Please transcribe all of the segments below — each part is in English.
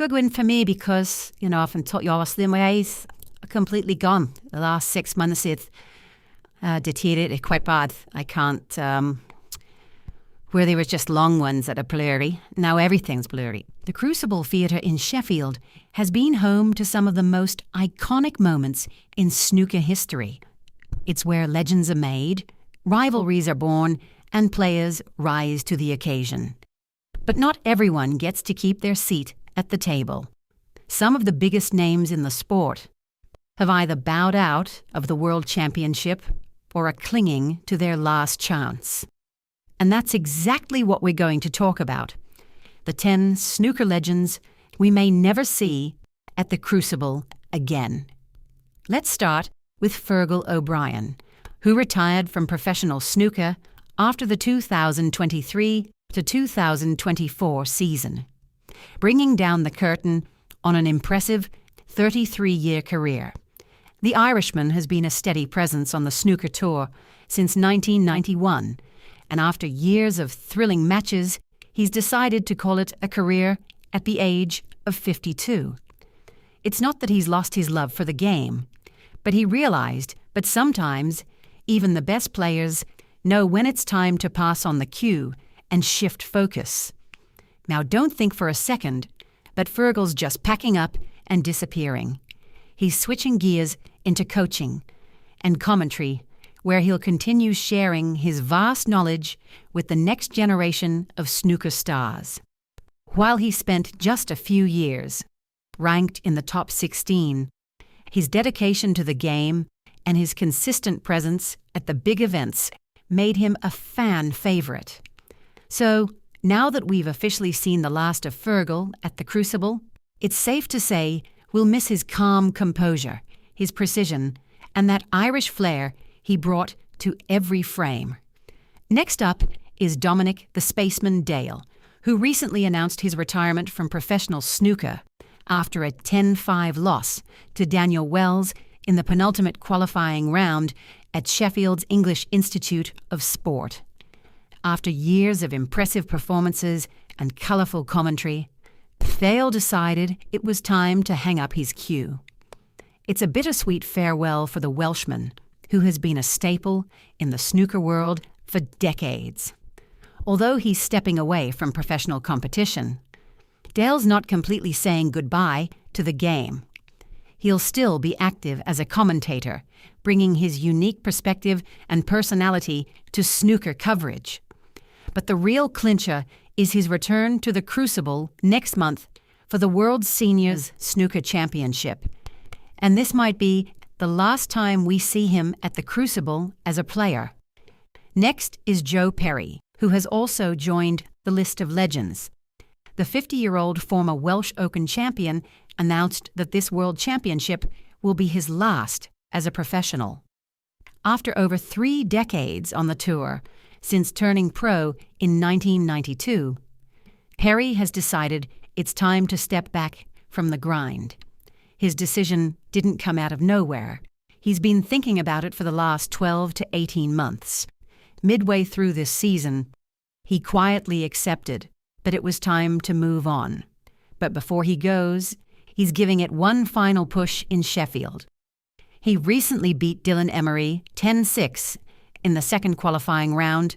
good win for me because, often taught you obviously my eyes are completely gone. The last 6 months it deteriorated quite bad. I can't, where there was just long ones that are blurry, now everything's blurry. The Crucible Theatre in Sheffield has been home to some of the most iconic moments in snooker history. It's where legends are made, rivalries are born, and players rise to the occasion. But not everyone gets to keep their seat at the table. Some of the biggest names in the sport have either bowed out of the World Championship or are clinging to their last chance. And that's exactly what we're going to talk about. The 10 snooker legends we may never see at the Crucible again. Let's start with Fergal O'Brien, who retired from professional snooker after the 2023 to 2024 season, bringing down the curtain on an impressive 33-year career. The Irishman has been a steady presence on the snooker tour since 1991, and after years of thrilling matches, he's decided to call it a career at the age of 52. It's not that he's lost his love for the game, but he realized that sometimes even the best players know when it's time to pass on the cue and shift focus. Now don't think for a second that Fergal's just packing up and disappearing. He's switching gears into coaching and commentary, where he'll continue sharing his vast knowledge with the next generation of snooker stars. While he spent just a few years ranked in the top 16, his dedication to the game and his consistent presence at the big events made him a fan favorite. So, now that we've officially seen the last of Fergal at the Crucible, it's safe to say we'll miss his calm composure, his precision, and that Irish flair he brought to every frame. Next up is Dominic the Spaceman Dale, who recently announced his retirement from professional snooker after a 10-5 loss to Daniel Wells in the penultimate qualifying round at Sheffield's English Institute of Sport. After years of impressive performances and colourful commentary, Dale decided it was time to hang up his cue. It's a bittersweet farewell for the Welshman, who has been a staple in the snooker world for decades. Although he's stepping away from professional competition, Dale's not completely saying goodbye to the game. He'll still be active as a commentator, bringing his unique perspective and personality to snooker coverage. But the real clincher is his return to the Crucible next month for the World Seniors Snooker Championship. And this might be the last time we see him at the Crucible as a player. Next is Joe Perry, who has also joined the list of legends. The 50-year-old former Welsh Open champion announced that this World Championship will be his last as a professional. After over 3 decades on the tour, since turning pro in 1992, Perry has decided it's time to step back from the grind. His decision didn't come out of nowhere. He's been thinking about it for the last 12 to 18 months. Midway through this season, he quietly accepted that it was time to move on. But before he goes, he's giving it one final push in Sheffield. He recently beat Dylan Emery 10-6 in the second qualifying round,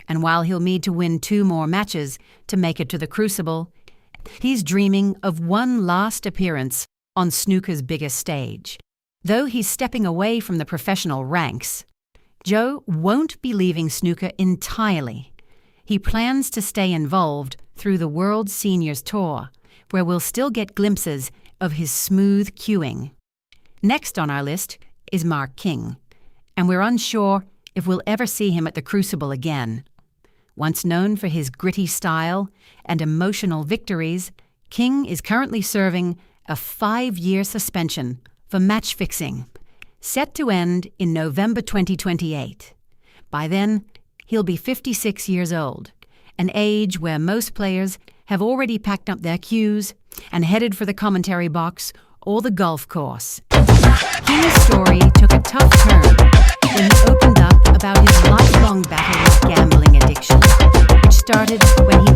and while he'll need to win 2 more matches to make it to the Crucible, he's dreaming of one last appearance on snooker's biggest stage. Though he's stepping away from the professional ranks, Joe won't be leaving snooker entirely. He plans to stay involved through the World Seniors Tour, where we'll still get glimpses of his smooth cueing. Next on our list is Mark King, and we're unsure if we'll ever see him at the Crucible again. Once known for his gritty style and emotional victories, King is currently serving a 5-year suspension for match fixing, set to end in November 2028. By then, he'll be 56 years old, an age where most players have already packed up their cues and headed for the commentary box or the golf course. King's story took a tough turn when he opened up about his lifelong battle with gambling addiction, which started when he